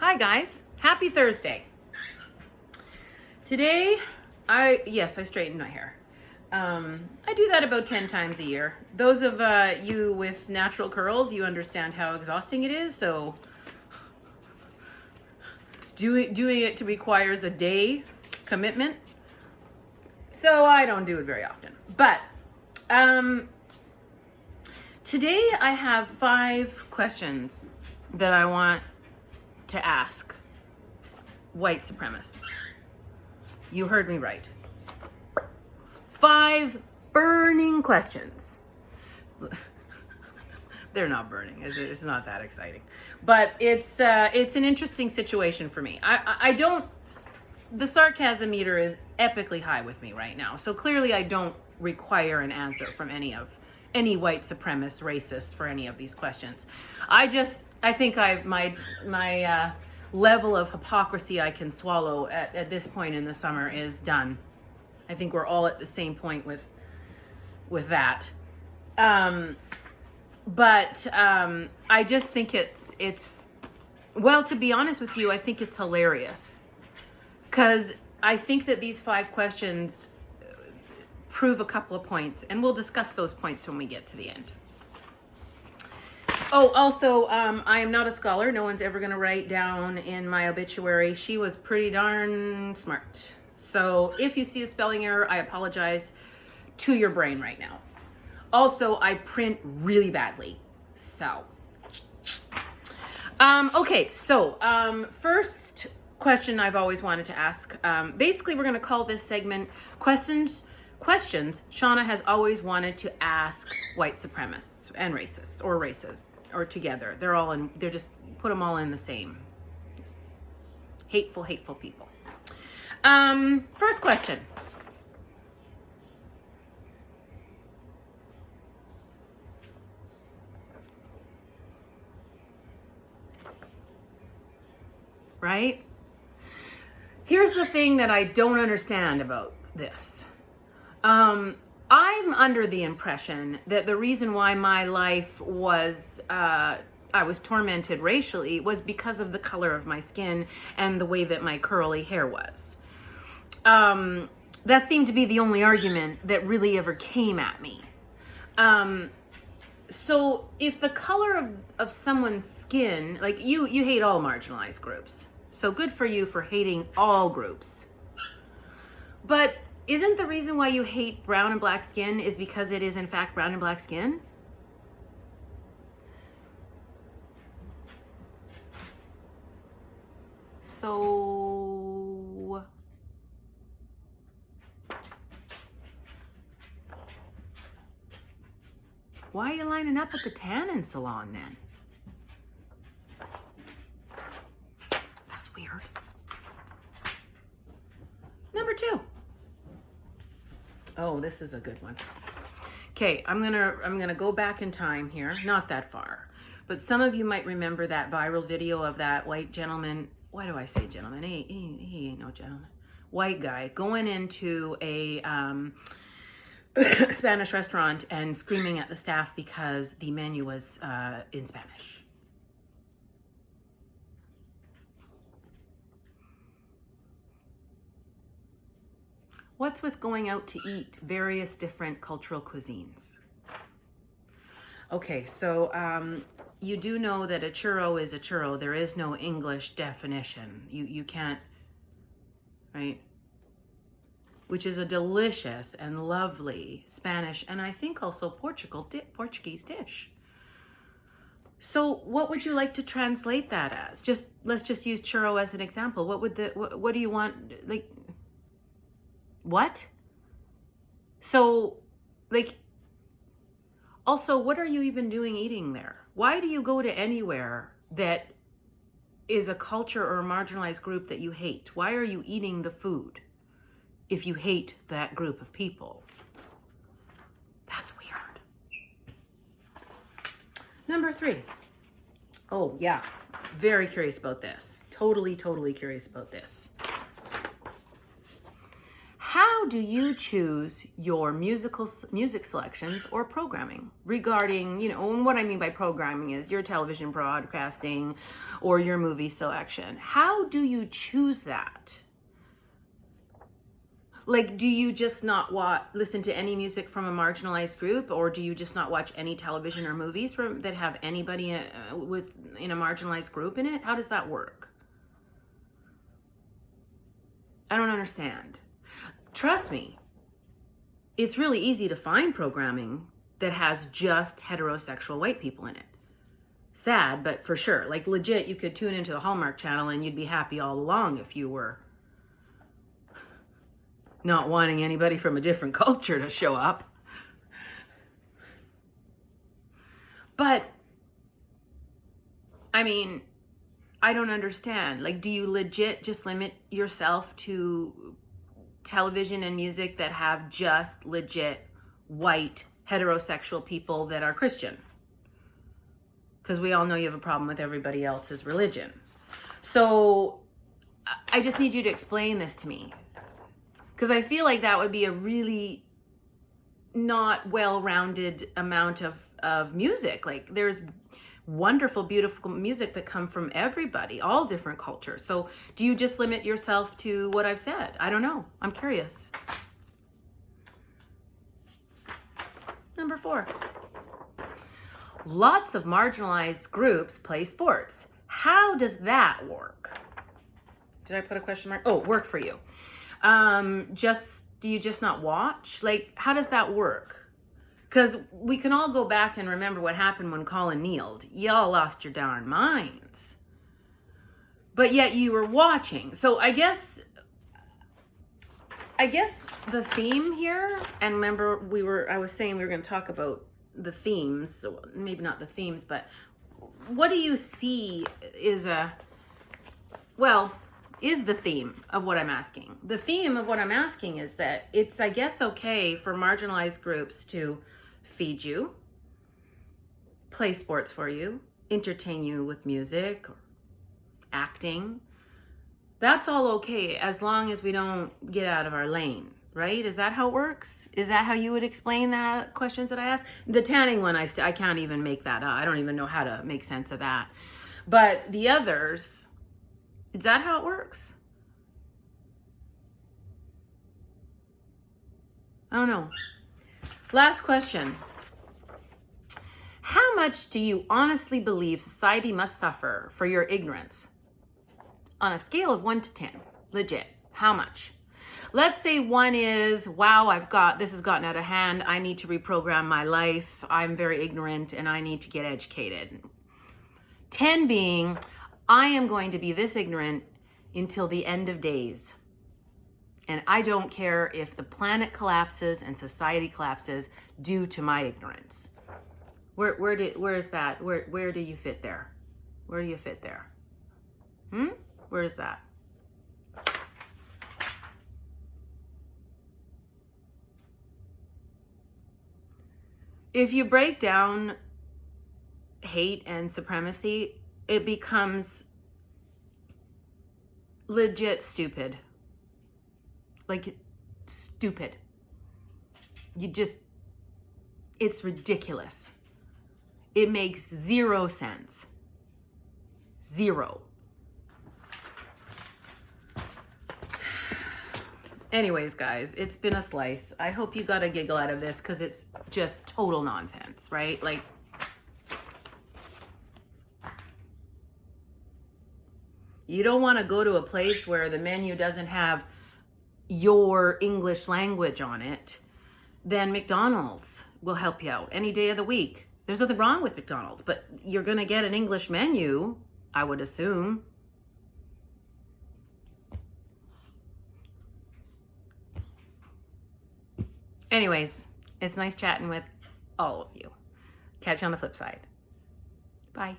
Hi guys, happy Thursday. Today, I straightened my hair. I do that about 10 times a year. Those of you with natural curls, you understand how exhausting it is, so doing it requires a day commitment. So I don't do it very often. But today I have 5 questions that I want to ask white supremacists. You heard me right. 5 burning questions. They're not burning. It's not that exciting, but it's an interesting situation for me. I don't. The sarcasm meter is epically high with me right now, so clearly I don't require an answer from any white supremacist racist for any of these questions. I think my level of hypocrisy I can swallow at this point in the summer is done. I think we're all at the same point with that. But I just think it's well, to be honest with you, I think it's hilarious, because I think that these 5 questions prove a couple of points, and we'll discuss those points when we get to the end. Oh, also, I am not a scholar. No one's ever going to write down in my obituary, she was pretty darn smart. So if you see a spelling error, I apologize to your brain right now. Also, I print really badly. So, okay. So, first question I've always wanted to ask. Basically, we're going to call this segment questions Shauna has always wanted to ask white supremacists and racists, or races, or together. They're just, put them all in the same. Hateful people. First question. Right? Here's the thing that I don't understand about this. I'm under the impression that the reason why my life was, I was tormented racially, was because of the color of my skin and the way that my curly hair was. That seemed to be the only argument that really ever came at me. So if the color of someone's skin, like you hate all marginalized groups. So good for you for hating all groups. But isn't the reason why you hate brown and black skin is because it is in fact brown and black skin? So why are you lining up at the tanning salon then? That's weird. Number 2. Oh, this is a good one. Okay, I'm gonna go back in time here, not that far, but some of you might remember that viral video of that white gentleman. Why do I say gentleman? He ain't no gentleman. White guy going into a Spanish restaurant and screaming at the staff because the menu was in Spanish. What's with going out to eat various different cultural cuisines? Okay, so you do know that a churro is a churro. There is no English definition. You can't, right? Which is a delicious and lovely Spanish, and I think also Portuguese dish. So what would you like to translate that as? Let's just use churro as an example. What do you want, like, what? So, like, also, what are you even doing eating there? Why do you go to anywhere that is a culture or a marginalized group that you hate? Why are you eating the food if you hate that group of people? That's weird. Number 3. Oh, yeah. Very curious about this. Totally curious about this. How how do you choose your music selections or programming regarding, and what I mean by programming is your television broadcasting or your movie selection. How do you choose that? Like, do you just not listen to any music from a marginalized group, or do you just not watch any television or movies that have anybody in a marginalized group in it? How does that work? I don't understand. Trust me, it's really easy to find programming that has just heterosexual white people in it. Sad, but for sure. Like, legit, you could tune into the Hallmark Channel and you'd be happy all along if you were not wanting anybody from a different culture to show up. But, I mean, I don't understand. Like, do you legit just limit yourself to television and music that have just legit white heterosexual people that are Christian? Because we all know you have a problem with everybody else's religion. So I just need you to explain this to me. Because I feel like that would be a really not well-rounded amount of music. Like, there's wonderful, beautiful music that come from everybody, all different cultures. So do you just limit yourself to what I've said? I don't know. I'm curious. Number 4. Lots of marginalized groups play sports. How does that work? Did I put a question mark? Oh, work for you. Do you just not watch? Like, how does that work? Because we can all go back and remember what happened when Colin kneeled. Y'all lost your darn minds. But yet you were watching. So I guess the theme here, and remember I was saying we were going to talk about the themes, so maybe not the themes, but what do you see is the theme of what I'm asking? The theme of what I'm asking is that it's, I guess, okay for marginalized groups to feed you, play sports for you, entertain you with music or acting. That's all okay as long as we don't get out of our lane, right? Is that how it works? Is that how you would explain the questions that I asked? The tanning one, I can't even make that up. I don't even know how to make sense of that. But the others, is that how it works? I don't know. Last question. How much do you honestly believe society must suffer for your ignorance? On a scale of 1 to 10, legit, how much? Let's say 1 is, wow, this has gotten out of hand. I need to reprogram my life. I'm very ignorant and I need to get educated. 10 being, I am going to be this ignorant until the end of days. And I don't care if the planet collapses and society collapses due to my ignorance. Where is that? Where do you fit there? Where do you fit there? Where is that? If you break down hate and supremacy, it becomes legit stupid. Like, stupid. It's ridiculous. It makes 0 sense. 0. Anyways, guys, it's been a slice. I hope you got a giggle out of this because it's just total nonsense, right? Like, you don't want to go to a place where the menu doesn't have your English language on it, then McDonald's will help you out any day of the week. There's nothing wrong with McDonald's, but you're going to get an English menu, I would assume. Anyways, it's nice chatting with all of you. Catch you on the flip side. Bye.